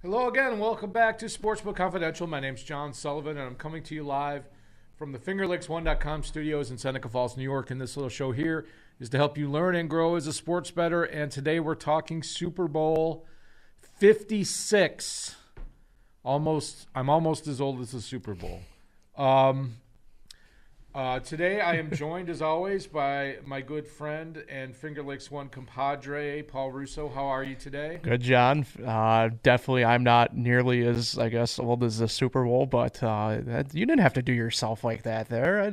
Hello again, and welcome back to Sportsbook Confidential. My name's John Sullivan, and I'm coming to you live from the FingerLicks1.com studios in Seneca Falls, New York. And this little show here is to help you learn and grow as a sports bettor. And today we're talking Super Bowl 56. I'm almost as old as the Super Bowl. Today I am joined, as always, by my good friend and FingerLicks1 compadre, Paul Russo. How are you today? Good, John. Definitely, I'm not nearly as, old as the Super Bowl, but you didn't have to do yourself like that there, I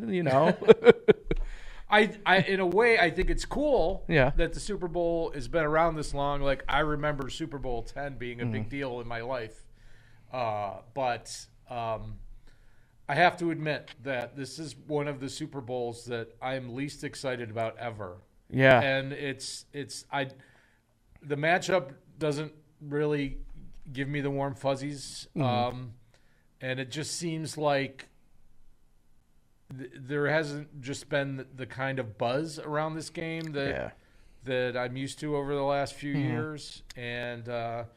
in a way, I think it's cool Yeah. that the Super Bowl has been around this long. Like, I remember Super Bowl 10 being a big deal in my life. But I have to admit that this is one of the Super Bowls that I am least excited about ever. Yeah. And the matchup doesn't really give me the warm fuzzies. And it just seems like there hasn't just been the kind of buzz around this game that I'm used to over the last few years. And there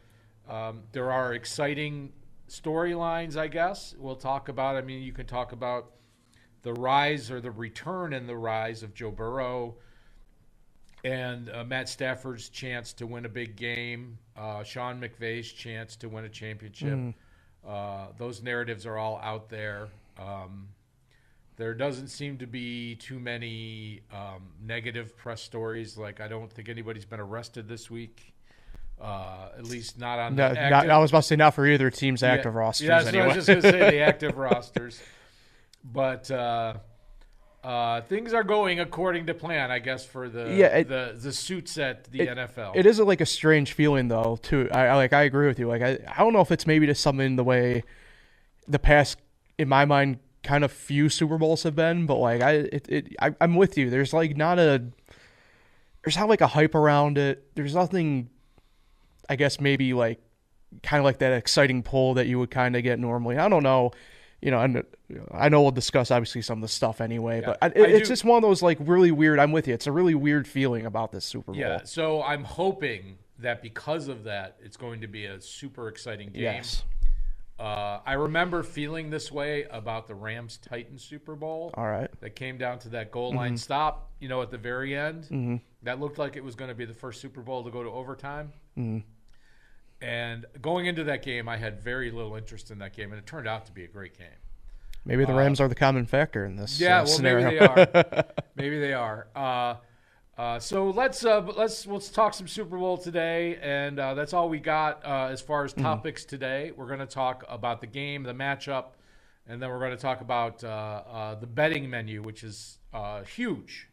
are exciting storylines, I guess. We'll talk about, you can talk about the rise or the return and the rise of Joe Burrow and Matt Stafford's chance to win a big game, Sean McVay's chance to win a championship. Those narratives are all out there. There doesn't seem to be too many negative press stories. Like, I don't think anybody's been arrested this week. At least not on the active. I was about to say not for either team's active rosters. Yeah, anyway. I was just going to say the active rosters. But things are going according to plan, I guess, for the suits at the NFL. It is a strange feeling, though, too. I agree with you. I don't know if it's maybe just something the way the past, in my mind, kind of few Super Bowls have been. But I'm with you. There's not a hype around it. There's nothing, I guess, maybe kind of like that exciting pull that you would kind of get normally. I don't know. I know we'll discuss obviously some of the stuff anyway, but it's just one of those really weird. I'm with you. It's a really weird feeling about this Super Bowl. Yeah. So I'm hoping that because of that, it's going to be a super exciting game. Yes. I remember feeling this way about the Rams-Titans Super Bowl. All right. That came down to that goal line stop, at the very end. That looked like it was going to be the first Super Bowl to go to overtime. And going into that game, I had very little interest in that game, and it turned out to be a great game. Maybe the Rams are the common factor in this scenario. Maybe they are. Maybe they are. So let's talk some Super Bowl today, and that's all we got as far as topics today. We're going to talk about the game, the matchup, and then we're going to talk about the betting menu, which is huge.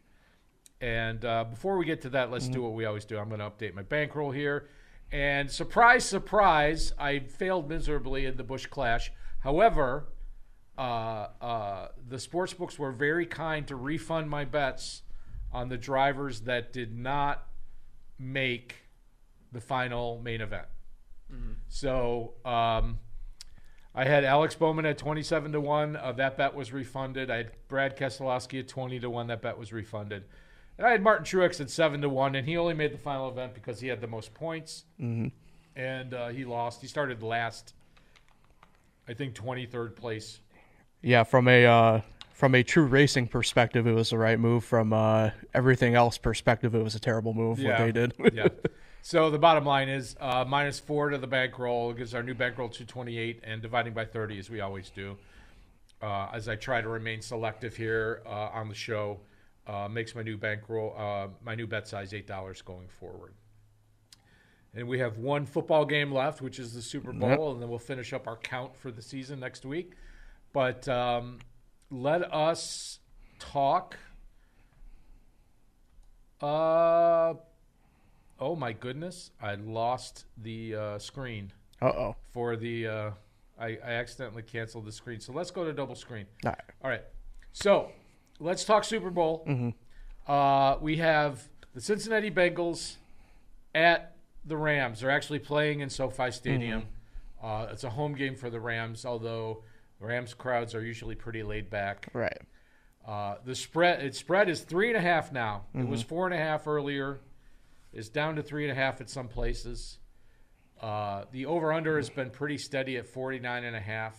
And before we get to that, let's do what we always do. I'm going to update my bankroll here. And surprise, surprise, I failed miserably in the Busch Clash. However, the sportsbooks were very kind to refund my bets on the drivers that did not make the final main event. So I had Alex Bowman at 27-1. That bet was refunded. I had Brad Keselowski at 20-1. That bet was refunded. And I had Martin Truex at 7-1, and he only made the final event because he had the most points. And he lost. He started last, I think 23rd place. Yeah, from a true racing perspective, it was the right move. From everything else perspective, it was a terrible move what they did. Yeah. So the bottom line is -4 to the bankroll. It gives our new bankroll 228, and dividing by 30 as we always do. As I try to remain selective here on the show, makes my new bankroll, my new bet size $8 going forward. And we have one football game left, which is the Super Bowl, and then we'll finish up our count for the season next week. But let us talk. Oh my goodness! I lost the screen. For the I accidentally canceled the screen. So let's go to double screen. All right. So let's talk Super Bowl. We have the Cincinnati Bengals at the Rams. They're actually playing in SoFi Stadium. It's a home game for the Rams, although the Rams crowds are usually pretty laid back. Right. The spread is 3.5 now. It was 4.5 earlier. It's down to 3.5 at some places. The over-under has been pretty steady at 49.5.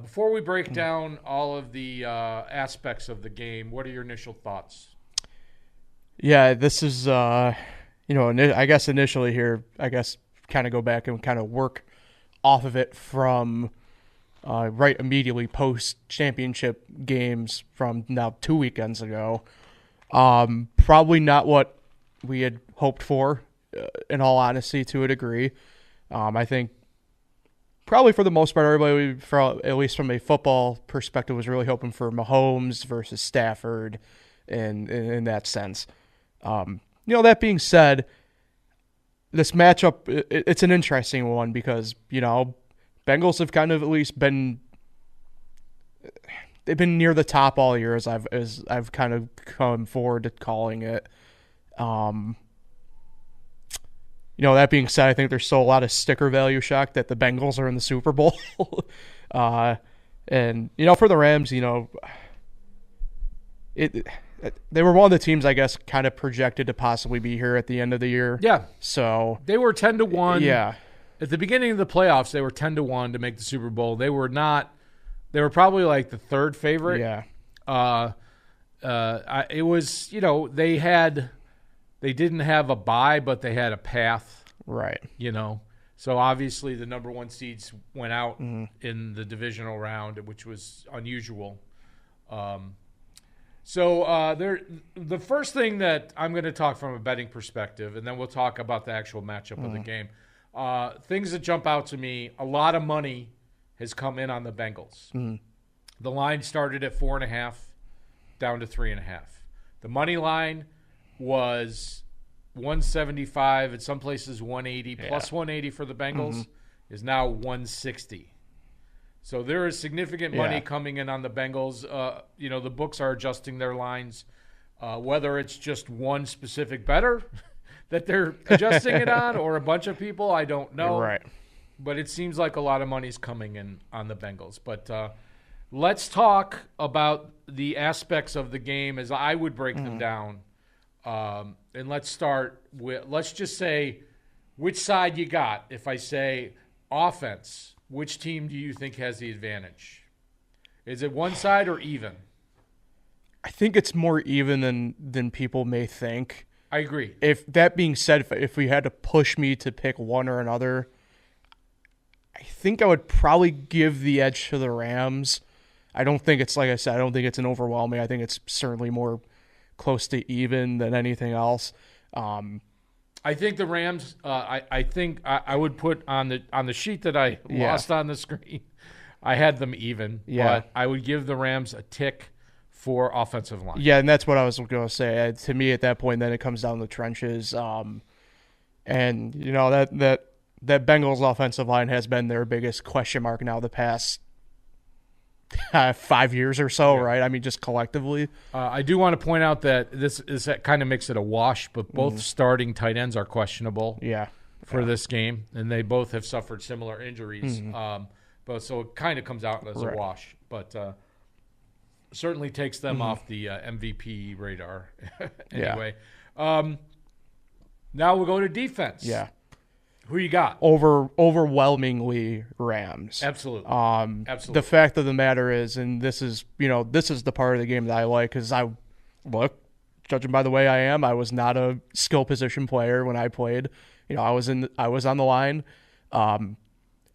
Before we break down all of the aspects of the game, what are your initial thoughts? Yeah, this is, I guess initially here, kind of go back and kind of work off of it from right immediately post-championship games from now 2 weekends ago. Probably not what we had hoped for, in all honesty, to a degree. I think probably for the most part, everybody, at least from a football perspective, was really hoping for Mahomes versus Stafford in that sense. That being said, this matchup, it's an interesting one because, Bengals have kind of at least been near the top all year as I've kind of come forward to calling it. That being said, I think there's still a lot of sticker value shock that the Bengals are in the Super Bowl. And for the Rams, they were one of the teams, I guess, kind of projected to possibly be here at the end of the year. Yeah. So they were 10-1. Yeah. At the beginning of the playoffs, they were 10-1 to make the Super Bowl. They were not. They were probably like the third favorite. Yeah. It was, they didn't have a bye, but they had a path. Right. So obviously the number one seeds went out in the divisional round, which was unusual. The first thing that I'm going to talk from a betting perspective, and then we'll talk about the actual matchup of the game. Things that jump out to me, a lot of money has come in on the Bengals. The line started at 4.5 down to 3.5. The money line was 175, in some places 180, plus 180 for the Bengals is now 160. So there is significant money coming in on the Bengals. The books are adjusting their lines. Whether it's just one specific bettor that they're adjusting it on or a bunch of people, I don't know. Right. But it seems like a lot of money's coming in on the Bengals. But let's talk about the aspects of the game as I would break them down. And let's start with, let's just say which side you got. If I say offense, which team do you think has the advantage? Is it one side or even? I think it's more even than people may think. I agree. If that being said, if we had to push me to pick one or another, I think I would probably give the edge to the Rams. I don't think it's, like I said, I don't think it's an overwhelming. I think it's certainly more close to even than anything else. I think the Rams. I think I would put on the sheet that I lost on the screen. I had them even, but I would give the Rams a tick for offensive line. Yeah, and that's what I was going to say. To me, at that point, then it comes down to the trenches. And that Bengals offensive line has been their biggest question mark now the past 5 years or so, right? I mean, just collectively. I do want to point out that this kind of makes it a wash, but both starting tight ends are questionable for this game, and they both have suffered similar injuries. But so it kind of comes out as a wash, but certainly takes them off the MVP radar. Anyway, now we'll go to defense. Yeah. Who you got? Overwhelmingly Rams. Absolutely. The fact of the matter is, and this is the part of the game that I like, because judging by the way I was not a skill position player when I played. I was on the line.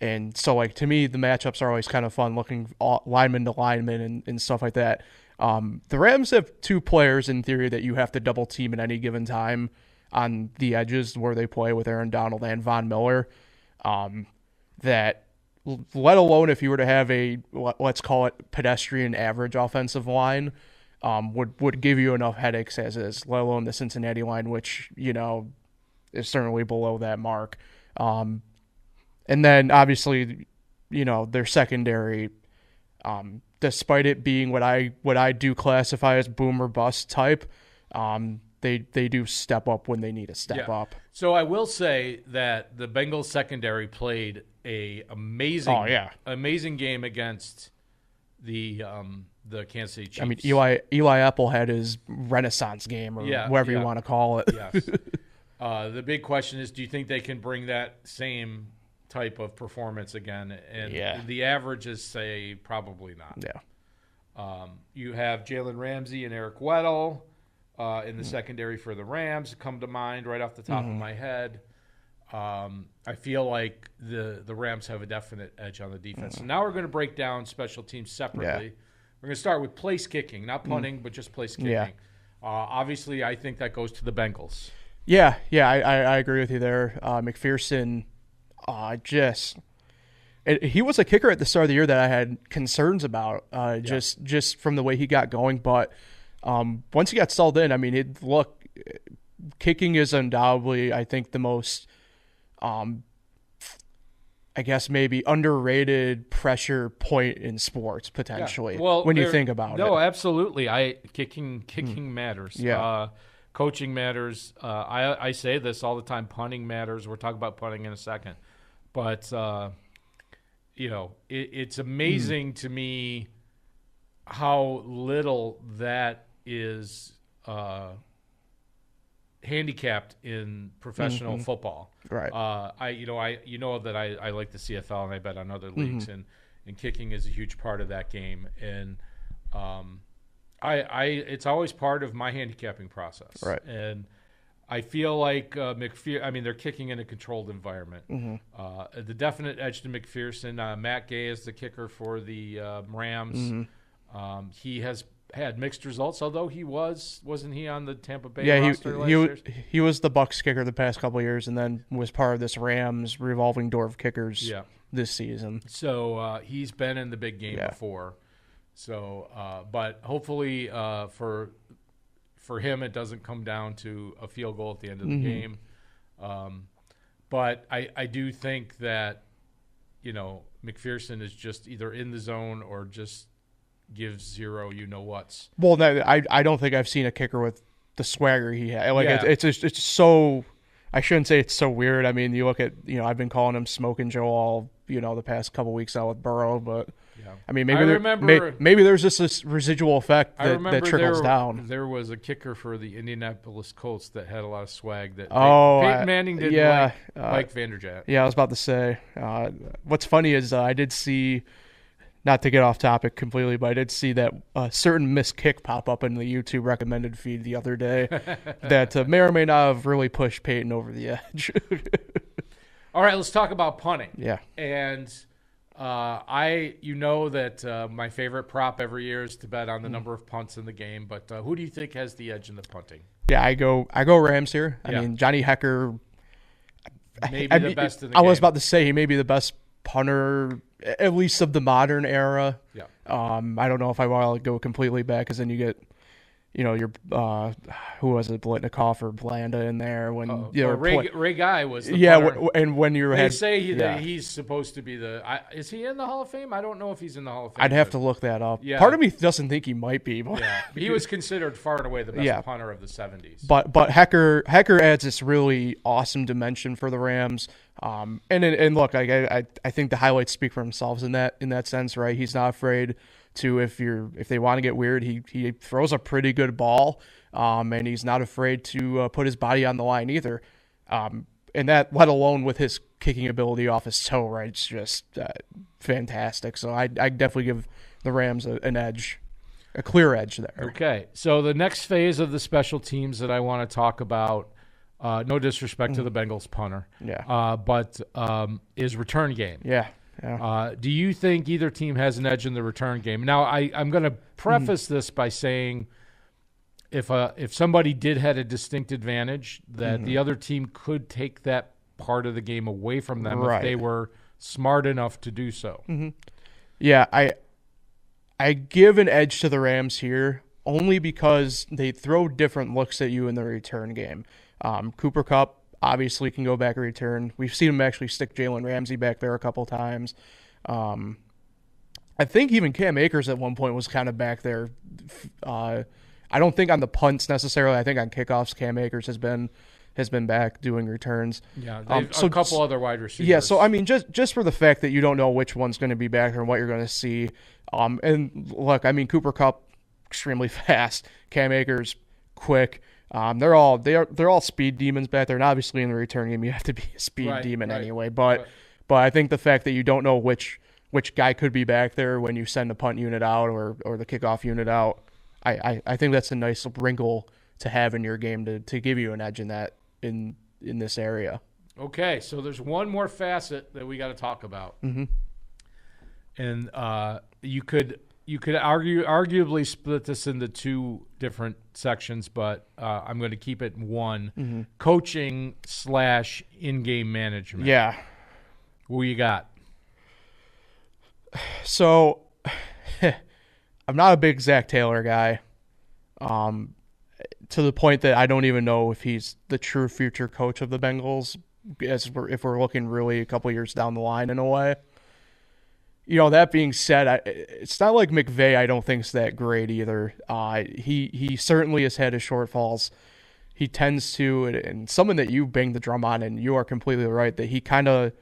And so, to me, the matchups are always kind of fun, looking lineman to lineman and stuff like that. The Rams have two players, in theory, that you have to double team at any given time on the edges where they play with Aaron Donald and Von Miller. That, let alone if you were to have a, let's call it, pedestrian average offensive line, would give you enough headaches as is, let alone the Cincinnati line, which, is certainly below that mark. And then, obviously, their secondary, despite it being what I do classify as boom or bust type, they do step up when they need to step up. So I will say that the Bengals secondary played a amazing game against the Kansas City Chiefs. I mean, Eli Apple had his Renaissance game, or whatever you want to call it. Yes. The big question is, do you think they can bring that same type of performance again? And the averages say probably not. Yeah. You have Jalen Ramsey and Eric Weddle in the secondary for the Rams come to mind right off the top of my head. I feel like the Rams have a definite edge on the defense. So now we're going to break down special teams separately. Yeah. We're going to start with place kicking, not punting, but just place kicking. Yeah. Obviously, I think that goes to the Bengals. Yeah, I agree with you there. McPherson, he was a kicker at the start of the year that I had concerns about, just from the way he got going. But once he got settled in, I mean, kicking is undoubtedly, I think, the most, I guess maybe underrated pressure point in sports potentially. Yeah. Well, when you think about it. No, absolutely. Kicking matters. Yeah. Coaching matters. I say this all the time. Punting matters. We'll talk about punting in a second. But, it's amazing to me how little that is handicapped in professional football. Right. I that I like the CFL and I bet on other leagues and kicking is a huge part of that game. And it's always part of my handicapping process. Right. And I feel like they're kicking in a controlled environment. The definite edge to McPherson. Matt Gay is the kicker for the Rams. He has had mixed results, although wasn't he on the Tampa Bay roster last year? He was the Bucs kicker the past couple of years, and then was part of this Rams revolving door of kickers this season. So he's been in the big game before. So, but hopefully for him, it doesn't come down to a field goal at the end of the game. But I do think that McPherson is just either in the zone or just gives zero whats. Well, no, I don't think I've seen a kicker with the swagger he had. It's so, I shouldn't say it's so weird. I mean, you look at, I've been calling him Smoking Joe all, the past couple weeks out with Burrow, but I mean, maybe there's just this residual effect that trickles down. There was a kicker for the Indianapolis Colts that had a lot of swag that Peyton Manning didn't like Vanderjagt. Yeah, I was about to say. What's funny is I did see, not to get off topic completely, but I did see that certain missed kick pop up in the YouTube recommended feed the other day that may or may not have really pushed Peyton over the edge. All right, let's talk about punting. Yeah. And that my favorite prop every year is to bet on the number of punts in the game. But who do you think has the edge in the punting? Yeah, I go Rams here. I mean, Johnny Hecker, maybe the best in the game. I was about to say he may be the best punter, at least of the modern era. Yeah. I don't know if I want to go completely back, because then you get, your who was it, Blitnikoff or Blanda in there when Ray Guy was the punter. And when they say that he's supposed to be is he in the Hall of Fame? I don't know if he's in the Hall of Fame. I'd have to look that up. Yeah. Part of me doesn't think he might be. But he was considered far and away the best punter of the 70s. But Hecker adds this really awesome dimension for the Rams. And look, I think the highlights speak for themselves in that sense, right? He's not afraid to, if they want to get weird, he throws a pretty good ball, and he's not afraid to put his body on the line either. And that, let alone with his kicking ability off his toe, right? It's just fantastic. So I definitely give the Rams an edge, a clear edge there. Okay, so the next phase of the special teams that I want to talk about, no disrespect to the Bengals punter, but is return game. Yeah. Do you think either team has an edge in the return game? Now, I'm going to preface this by saying if somebody did have a distinct advantage, that the other team could take that part of the game away from them if they were smart enough to do so. Yeah, I give an edge to the Rams here only because they throw different looks at you in the return game. Cooper Kupp obviously can go back and return. We've seen him actually stick Jalen Ramsey back there a couple times. I think even Cam Akers at one point was kind of back there. I don't think on the punts necessarily. I think on kickoffs, Cam Akers has been back doing returns. Yeah, a couple other wide receivers. Yeah, so I mean, just for the fact that you don't know which one's going to be back there and what you're going to see. And look, I mean, Cooper Kupp extremely fast. Cam Akers quick. They're all speed demons back there, and obviously in the return game you have to be a speed demon anyway. But I think the fact that you don't know which guy could be back there when you send the punt unit out or the kickoff unit out, I think that's a nice wrinkle to have in your game to give you an edge in that in this area. Okay, so there's one more facet that we got to talk about, and you could arguably split this into two different sections, but I'm going to keep it in one: coaching / in-game management. Yeah. What you got? So, I'm not a big Zach Taylor guy, to the point that I don't even know if he's the true future coach of the Bengals, if we're looking really a couple years down the line in a way. That being said, it's not like McVay I don't think's that great either. He certainly has had his shortfalls. He tends to, and something that you bang the drum on, and you are completely right, that he kind of,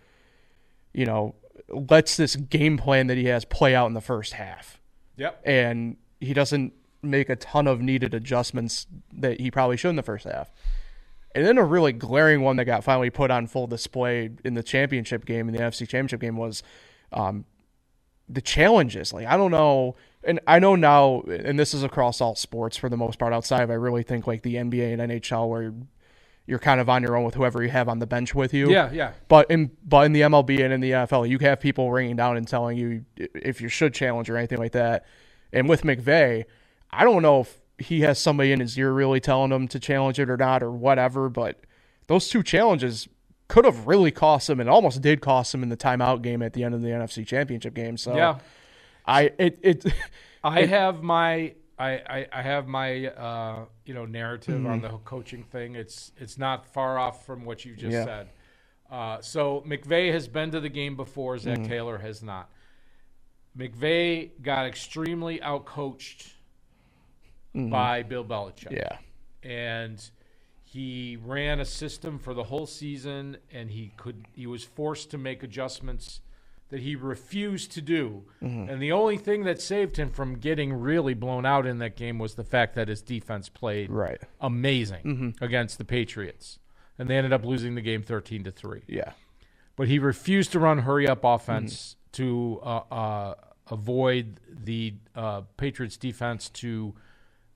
lets this game plan that he has play out in the first half. Yep. And he doesn't make a ton of needed adjustments that he probably should in the first half. And then a really glaring one that got finally put on full display in the championship game, in the NFC championship game, was the challenges. Like, I don't know, and I know now, and this is across all sports for the most part outside of, I really think, like the NBA and NHL, where you're kind of on your own with whoever you have on the bench with you. Yeah. But in the MLB and in the NFL, you have people ringing down and telling you if you should challenge or anything like that. And with McVay, I don't know if he has somebody in his ear really telling him to challenge it or not or whatever, but those two challenges could have really cost him, and almost did cost him in the timeout game at the end of the NFC Championship game. So yeah, I have my narrative on the coaching thing. It's not far off from what you just said. So McVay has been to the game before. Zach Taylor has not. McVay got extremely outcoached by Bill Belichick. Yeah, and he ran a system for the whole season, and he was forced to make adjustments that he refused to do. And the only thing that saved him from getting really blown out in that game was the fact that his defense played amazing against the Patriots. And they ended up losing the game 13-3. Yeah. But he refused to run hurry-up offense to avoid the Patriots defense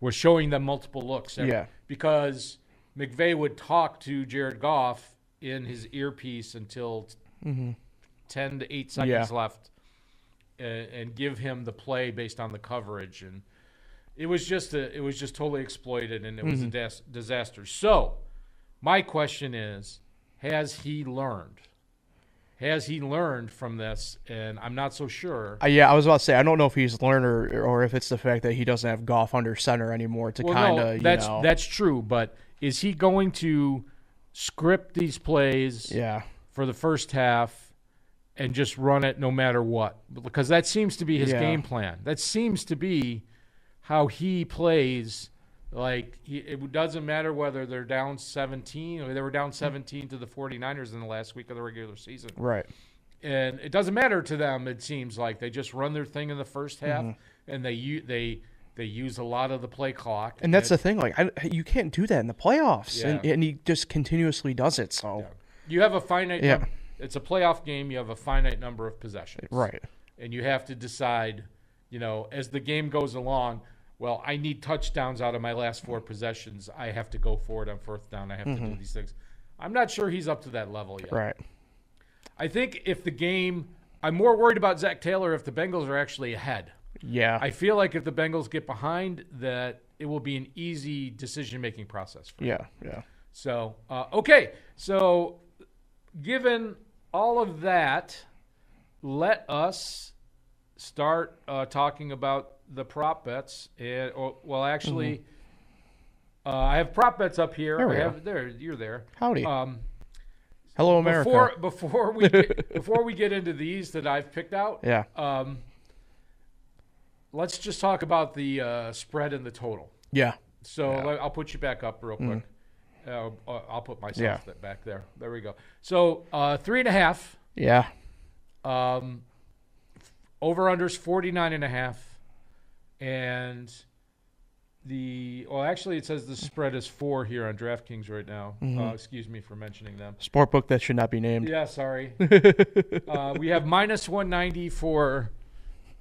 was showing them multiple looks. Because McVay would talk to Jared Goff in his earpiece until 10 to 8 seconds left and give him the play based on the coverage. And it was just totally exploited, and it was a disaster. So my question is, has he learned? Has he learned from this? And I'm not so sure. I was about to say, I don't know if he's learned or if it's the fact that he doesn't have Goff under center anymore to that's true, but is he going to script these plays for the first half and just run it no matter what? Because that seems to be his game plan. That seems to be how he plays. Like, it doesn't matter whether they're down 17 or they were down 17 to the 49ers in the last week of the regular season. Right. And it doesn't matter to them, it seems like. They just run their thing in the first half, and they use a lot of the play clock. And that's the thing. Like, you can't do that in the playoffs. And he just continuously does it. So you have a finite number. It's a playoff game. You have a finite number of possessions. Right. And you have to decide, as the game goes along, well, I need touchdowns out of my last 4 possessions. I have to go for it on fourth down. I have to do these things. I'm not sure he's up to that level yet. Right. I think I'm more worried about Zach Taylor if the Bengals are actually ahead. Yeah. I feel like if the Bengals get behind, that it will be an easy decision-making process for them. Yeah. So, okay. So, given all of that, let us start talking about the prop bets. I have prop bets up here. You're there. Howdy. Hello, America. Before we get into these that I've picked out, let's just talk about the spread and the total. Yeah. So I'll put you back up real quick. I'll put myself back there. There we go. So 3.5. Yeah. Over unders 49.5, and Actually, it says the spread is 4 here on DraftKings right now. Excuse me for mentioning them. Sportbook that should not be named. Yeah, sorry. We have minus 190 for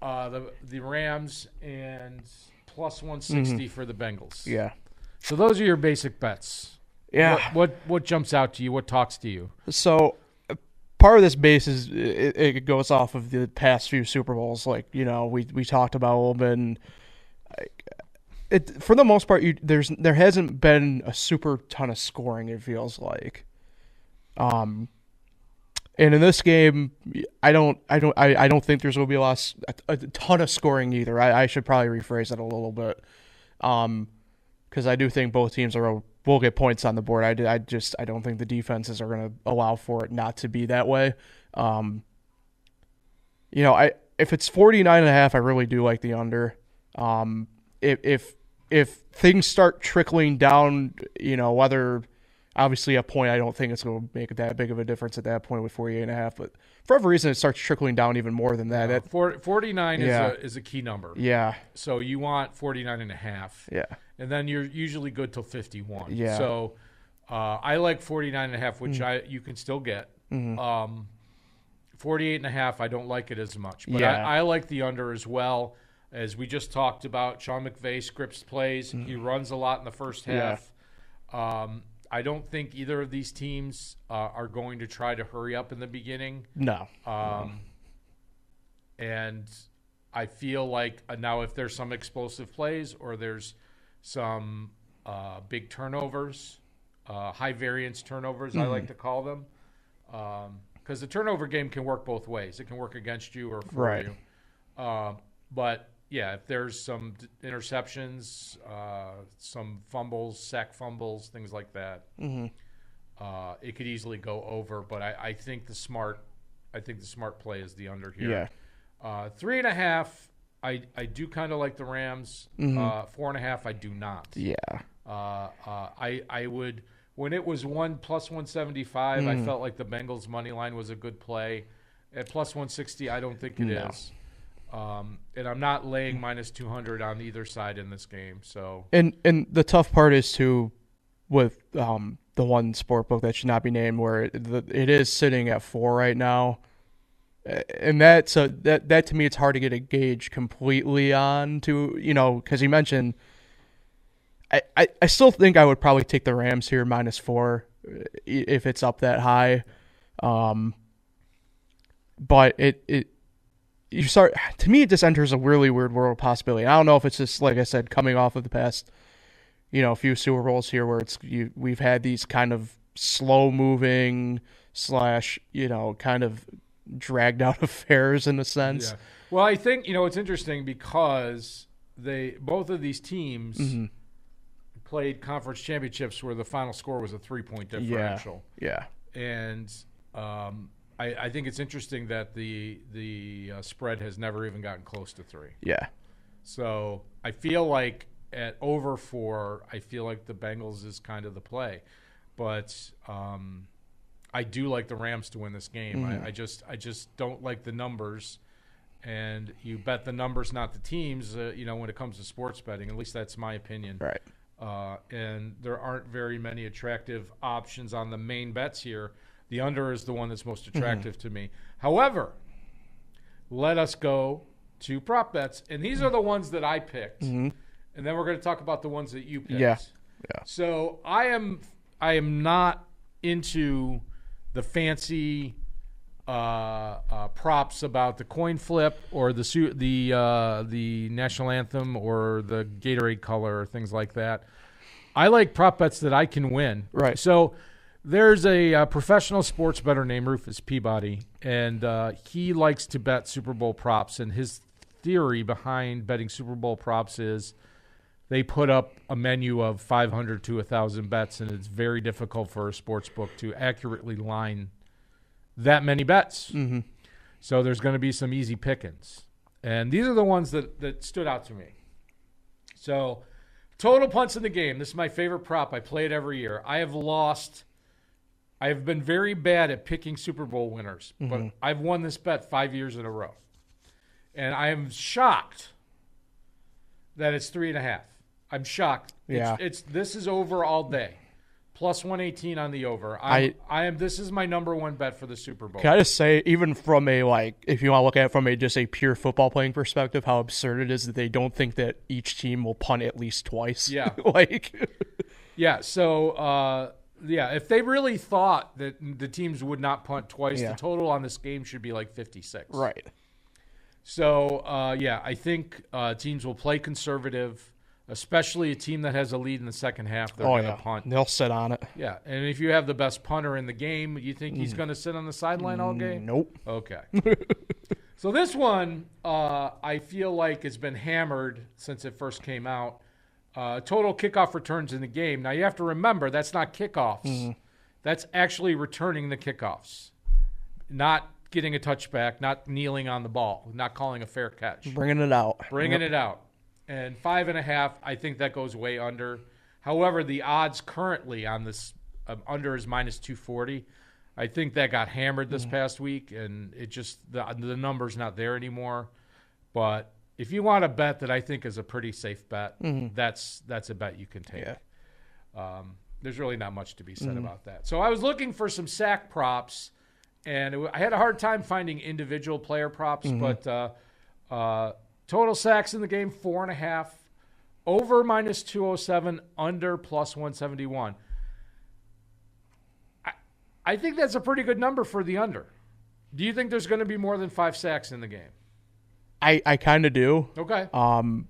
the Rams and plus 160 for the Bengals. Yeah. So those are your basic bets. Yeah. What jumps out to you? What talks to you? So part of this base is it goes off of the past few Super Bowls. Like, we talked about a little bit. And for the most part, there hasn't been a super ton of scoring, it feels like. And in this game, I don't think there's going to be a ton of scoring either. I should probably rephrase that a little bit, because I do think both teams will get points on the board. I don't think the defenses are going to allow for it not to be that way. If it's 49.5, I really do like the under. If things start trickling down, whether. Obviously, a point, I don't think it's going to make that big of a difference at that point with 48.5. But for whatever reason, it starts trickling down even more than that. 49 is a key number. Yeah. So you want 49.5. Yeah. And then you're usually good till 51. Yeah. So I like 49.5, which you can still get. 48.5, I don't like it as much. But I like the under as well. As we just talked about, Sean McVay scripts plays. He runs a lot in the first half. I don't think either of these teams are going to try to hurry up in the beginning. No. And I feel like now if there's some explosive plays or there's some big turnovers, high variance turnovers, I like to call them, because the turnover game can work both ways. It can work against you or for you. But yeah, if there's some interceptions, some fumbles, sack fumbles, things like that, it could easily go over. But I think the smart play is the under here. Yeah. 3.5, I do kind of like the Rams. 4.5, I do not. Yeah. I would, when it was plus 175, I felt like the Bengals money line was a good play. At plus 160, I don't think it is. And I'm not laying minus 200 on either side in this game. So and the tough part is too with the one sportbook that should not be named, where it is sitting at 4 right now, and that to me it's hard to get a gauge completely on because you mentioned. I still think I would probably take the Rams here minus 4 if it's up that high, but to me, it just enters a really weird world possibility. I don't know if it's just, like I said, coming off of the past, few Super Bowls here where we've had these kind of slow moving / kind of dragged out affairs in a sense. Yeah. Well, I think, it's interesting because both of these teams played conference championships where the final score was a 3-point differential. Yeah. And, I think it's interesting that the spread has never even gotten close to 3. Yeah. So I feel like at over 4, I feel like the Bengals is kind of the play. But I do like the Rams to win this game. I just don't like the numbers. And you bet the numbers, not the teams, when it comes to sports betting. At least that's my opinion. Right. And there aren't very many attractive options on the main bets here. The under is the one that's most attractive to me. However, let us go to prop bets. And these are the ones that I picked. And then we're going to talk about the ones that you picked. Yeah. So I am not into the fancy props about the coin flip or the national anthem or the Gatorade color or things like that. I like prop bets that I can win. Right. So there's a professional sports bettor named Rufus Peabody, and he likes to bet Super Bowl props. And his theory behind betting Super Bowl props is they put up a menu of 500 to 1,000 bets, and it's very difficult for a sports book to accurately line that many bets. So there's going to be some easy pickings. And these are the ones that stood out to me. So total punts in the game. This is my favorite prop. I play it every year. I have been very bad at picking Super Bowl winners, but I've won this bet 5 years in a row. And I am shocked that it's 3.5. I'm shocked. Yeah. This is over all day. Plus 118 on the over. This is my number one bet for the Super Bowl. Can I just say, even from a, like, if you want to look at it from just a pure football playing perspective, how absurd it is that they don't think that each team will punt at least twice. Yeah. Yeah. So, if they really thought that the teams would not punt twice, the total on this game should be like 56. Right. So, I think teams will play conservative. Especially a team that has a lead in the second half, they're going to punt. They'll sit on it. Yeah, and if you have the best punter in the game, you think he's going to sit on the sideline all game? Nope. Okay. So this one, I feel like has been hammered since it first came out. Total kickoff returns in the game. Now, you have to remember, that's not kickoffs. That's actually returning the kickoffs, not getting a touchback, not kneeling on the ball, not calling a fair catch. Bringing it out. Bringing it out. And 5.5, I think that goes way under. However, the odds currently on this under is minus 240. I think that got hammered this past week, and it just the number's not there anymore. But if you want a bet that I think is a pretty safe bet, that's a bet you can take. Yeah. There's really not much to be said about that. So I was looking for some sack props, and I had a hard time finding individual player props, but total sacks in the game, 4.5. Over minus 207, under plus 171. I think that's a pretty good number for the under. Do you think there's going to be more than 5 sacks in the game? I kind of do. Okay. I don't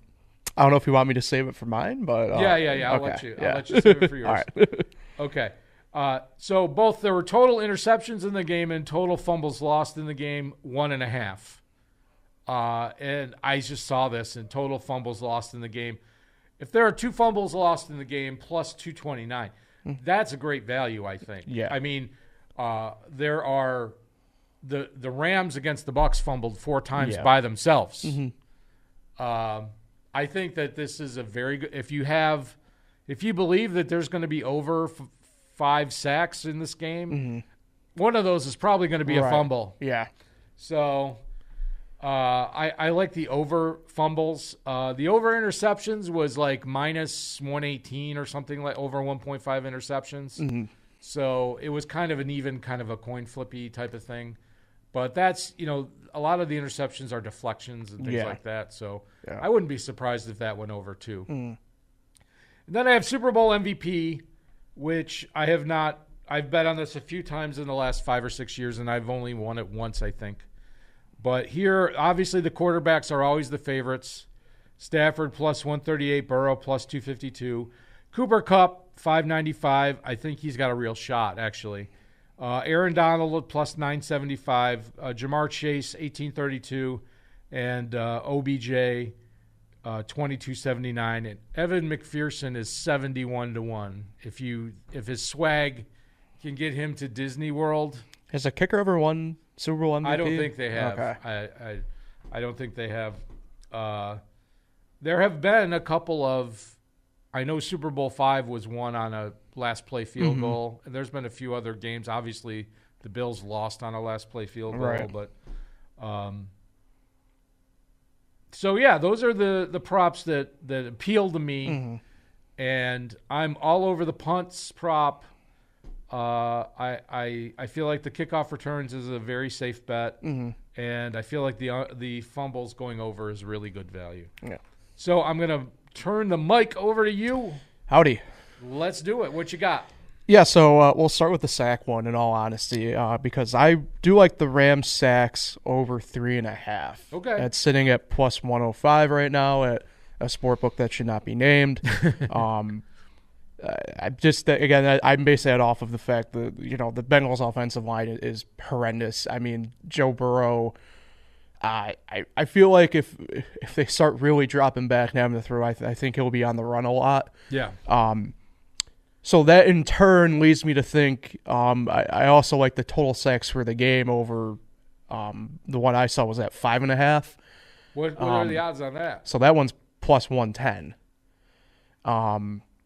know if you want me to save it for mine, but I'll let you save it for yours. All right. Okay. So both there were total interceptions in the game and total fumbles lost in the game, 1.5. And I just saw this in total fumbles lost in the game. If there are 2 fumbles lost in the game plus 229, that's a great value, I think. Yeah. I mean, there are the Rams against the Bucs fumbled 4 times by themselves. I think that this is a very good. If you believe that there's going to be over 5 sacks in this game, one of those is probably going to be a fumble. Yeah. So. I like the over fumbles. The over interceptions was like minus 118 or something, like over 1.5 interceptions. So it was kind of an even kind of a coin flippy type of thing. But that's, a lot of the interceptions are deflections and things like that. So I wouldn't be surprised if that went over too. And then I have Super Bowl MVP, which I've bet on this a few times in the last 5 or 6 years, and I've only won it once, I think. But here, obviously, the quarterbacks are always the favorites. Stafford plus 138, Burrow plus 252. Cooper Kupp, 595. I think he's got a real shot, actually. Aaron Donald plus 975. Jamar Chase, 1832. And OBJ, 2279. And Evan McPherson is 71-1. If his swag can get him to Disney World. Has a kicker ever won Super Bowl MVP? I don't think they have. Okay. I don't think they have. There have been a couple of. I know Super Bowl V was won on a last play field goal, and there's been a few other games. Obviously, the Bills lost on a last play field goal, but. Those are the props that appeal to me, and I'm all over the punts prop. I feel like the kickoff returns is a very safe bet, and I feel like the fumbles going over is really good value. Yeah. So I'm gonna turn the mic over to you. Howdy. Let's do it. What you got? Yeah, so we'll start with the sack one, in all honesty, because I do like the Rams sacks over 3.5. Okay. It's sitting at plus 105 right now at a sportbook that should not be named. I'm basing that off of the fact that the Bengals offensive line is horrendous. I mean, Joe Burrow. I feel like if they start really dropping back and having to throw, I think he'll be on the run a lot. Yeah. So that in turn leads me to think I also like the total sacks for the game over the one I saw was at 5.5. What are the odds on that? So that one's plus 110.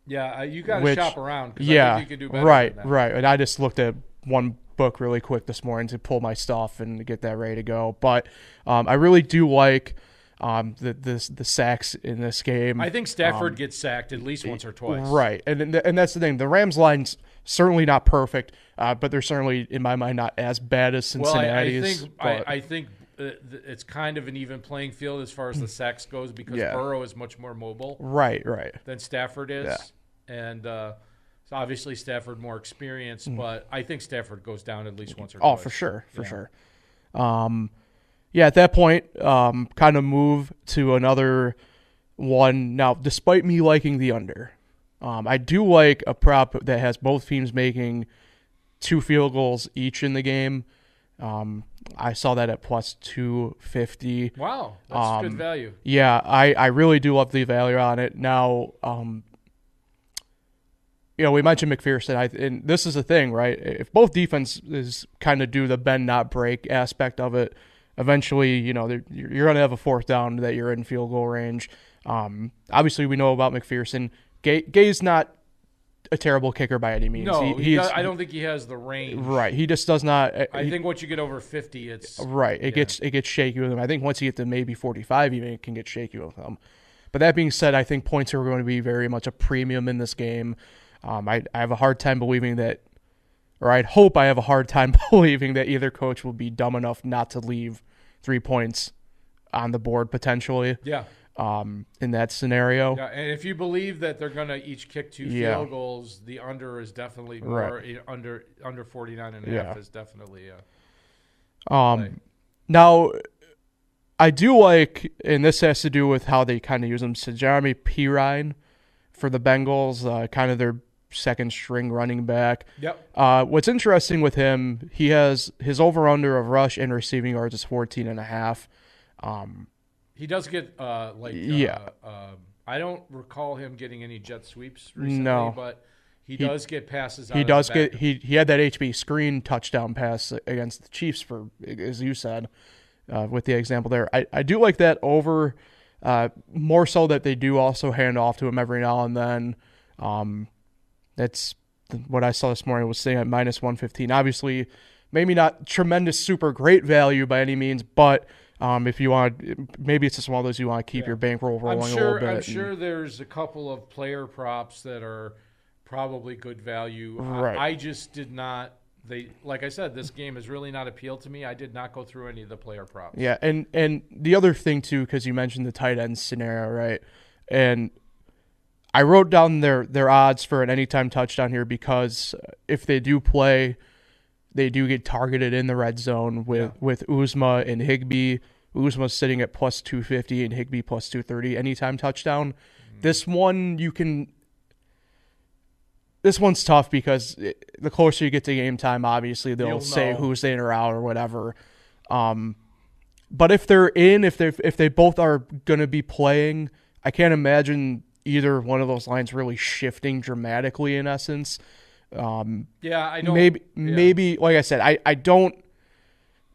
Yeah, you got to shop around. I think you can do better right, than that. right. And I just looked at one book really quick this morning to pull my stuff and get that ready to go. But I really do like the sacks in this game. I think Stafford gets sacked at least once or twice. Right, and that's the thing. The Rams line's certainly not perfect, but they're certainly, in my mind, not as bad as Cincinnati's. I think it's kind of an even playing field as far as the sacks goes because Burrow is much more mobile. Right. Than Stafford is, and so obviously Stafford more experienced, but I think Stafford goes down at least once or twice. Oh, for sure. At that point, kind of move to another one. Now, despite me liking the under, I do like a prop that has both teams making 2 field goals each in the game. I saw that at plus 250. Wow, that's good value. Yeah, I really do love the value on it. Now, we mentioned McPherson, and this is the thing, right? If both defenses kind of do the bend not break aspect of it, eventually, you're going to have a 4th down that you're in field goal range. Obviously, we know about McPherson. Gay's not a terrible kicker by any means. No, I don't think he has the range. Right, he just does not. I think once you get over 50, it's right. It gets shaky with him. I think once you get to maybe 45, even it can get shaky with him. But that being said, I think points are going to be very much a premium in this game. I have a hard time believing that, or I'd hope I have a hard time believing that either coach will be dumb enough not to leave 3 points on the board potentially. Yeah. In that scenario. Yeah, and if you believe that they're going to each kick 2 field goals, the under is definitely more under 49 and a half is definitely play. Now I do like, and this has to do with how they kind of use him, so Jeremy Pirine for the Bengals, kind of their second string running back. Yep. What's interesting with him, he has his over-under of rush and receiving yards is 14.5. He does get I don't recall him getting any jet sweeps recently, but he does get passes out. He had that HB screen touchdown pass against the Chiefs for, as you said, with the example there. I do like that over, more so that they do also hand off to him every now and then. That's what I saw this morning was sitting at minus 115. Obviously, maybe not tremendous, super great value by any means, but if you want, maybe it's just one of those you want to keep your bankroll rolling a little bit. I'm sure there's a couple of player props that are probably good value. Right. I just did not. Like I said, this game has really not appealed to me. I did not go through any of the player props. Yeah, and the other thing too, because you mentioned the tight end scenario, right? And I wrote down their odds for an anytime touchdown here because if they do play, they do get targeted in the red zone with Uzma and Higbee. Uzma's sitting at plus 250 and Higbee plus 230 anytime touchdown. Mm-hmm. This one's tough because the closer you get to game time, obviously they'll say who's in or out or whatever. But if they're in, if they both are going to be playing, I can't imagine either one of those lines really shifting dramatically. In essence, I don't. Maybe like I said, I don't.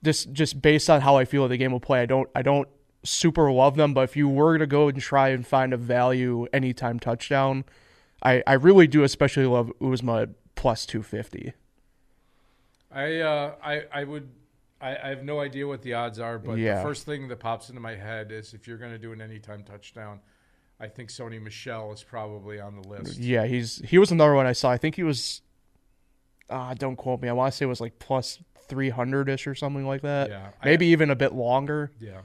Just based on how I feel the game will play, I don't super love them. But if you were to go and try and find a value anytime touchdown, I really do especially love Uzma at plus 250. I would. I have no idea what the odds are, but the first thing that pops into my head is if you're going to do an anytime touchdown, I think Sony Michel is probably on the list. Yeah, he was another one I saw. I think he was. Don't quote me. I want to say it was like plus 300-ish or something like that. Yeah, maybe even a bit longer. Yeah,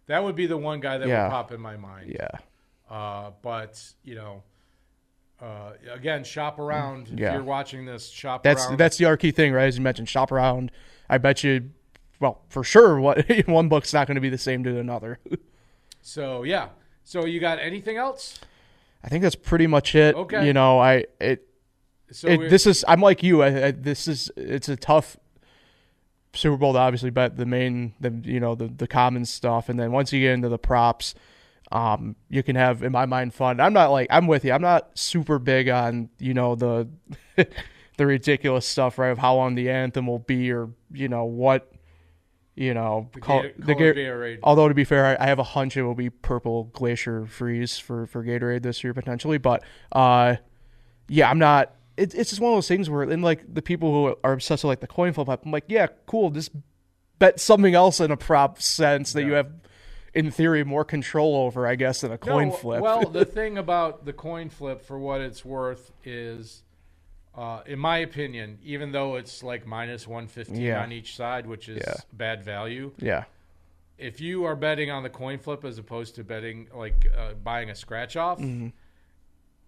that would be the one guy that would pop in my mind. Yeah. But again, shop around. If you're watching this, shop around. That's the other key thing, right? As you mentioned, shop around. I bet you, well, for sure, one book's not going to be the same to another. So you got anything else? I think that's pretty much it. Okay. I'm like you. It's a tough Super Bowl to obviously bet the common stuff, and then once you get into the props, you can have, in my mind, fun. I'm with you. I'm not super big on the the ridiculous stuff, right? Of how long the anthem will be, or what. Gatorade. Although to be fair, I have a hunch it will be purple glacier freeze for Gatorade this year potentially. But I'm not. It's just one of those things where, in like the people who are obsessed with like the coin flip, I'm like, yeah, cool. Just bet something else in a prop sense that you have in theory, more control over, I guess, than a coin No, flip. Well, the thing about the coin flip, for what it's worth, is, in my opinion, even though it's like minus 115 on each side, which is bad value. Yeah. If you are betting on the coin flip as opposed to betting like buying a scratch off,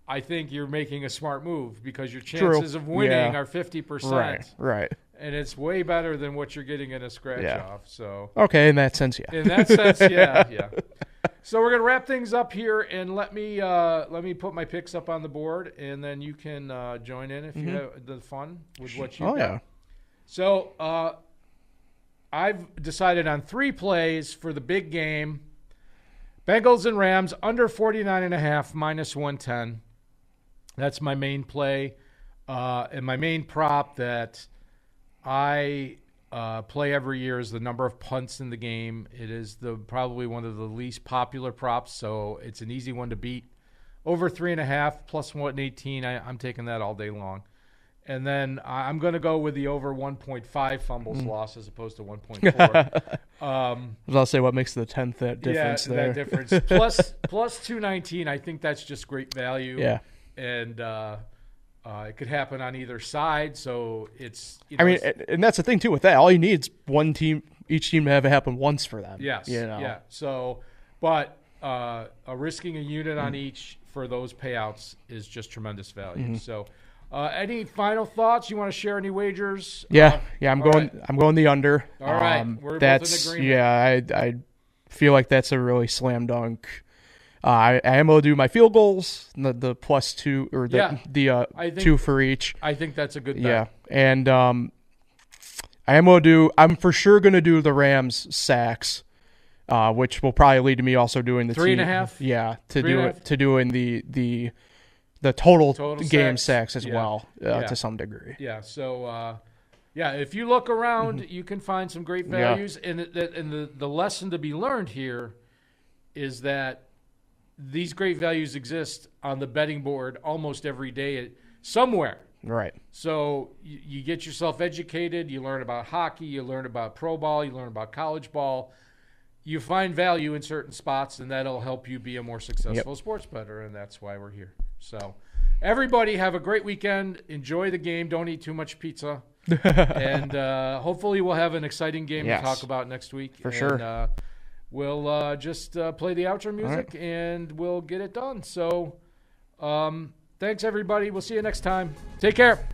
I think you're making a smart move because your chances of winning are 50%. Right. And it's way better than what you're getting in a scratch off. So okay, in that sense, yeah. In that sense, yeah. So we're gonna wrap things up here, and let me put my picks up on the board, and then you can join in if you have the fun with what you got. Yeah. So I've decided on 3 plays for the big game. Bengals and Rams under 49.5 minus 110. That's my main play, and my main prop that I play every year is the number of punts in the game. It is probably one of the least popular props, so it's an easy one to beat. Over 3.5 plus 118. I'm taking that all day long. And then I'm going to go with the over 1.5 fumbles loss as opposed to 1.4. I'll say what makes the 10th that difference there. That difference. plus 219, I think that's just great value. Yeah. And it could happen on either side. So it's, and that's the thing too with that. All you need is each team to have it happen once for them. Yes. Yeah. So, but risking a unit on each for those payouts is just tremendous value. So, any final thoughts? You want to share any wagers? Yeah. I'm going the under. All right. We're both in agreement. Yeah. I feel like that's a really slam dunk. I am going to do my field goals, the plus 2 or the 2 for each. I think that's a good bet. Yeah. And I'm for sure going to do the Rams sacks, which will probably lead to me also doing the 3.5. Yeah, doing the total game sacks as well to some degree. Yeah. So if you look around, you can find some great values, and the lesson to be learned here is that these great values exist on the betting board almost every day somewhere. Right. So you get yourself educated. You learn about hockey. You learn about pro ball. You learn about college ball. You find value in certain spots, and that'll help you be a more successful sports bettor, and that's why we're here. So everybody have a great weekend. Enjoy the game. Don't eat too much pizza. And hopefully we'll have an exciking game to talk about next week. For sure. We'll just play the outro music, and we'll get it done. So thanks, everybody. We'll see you next time. Take care.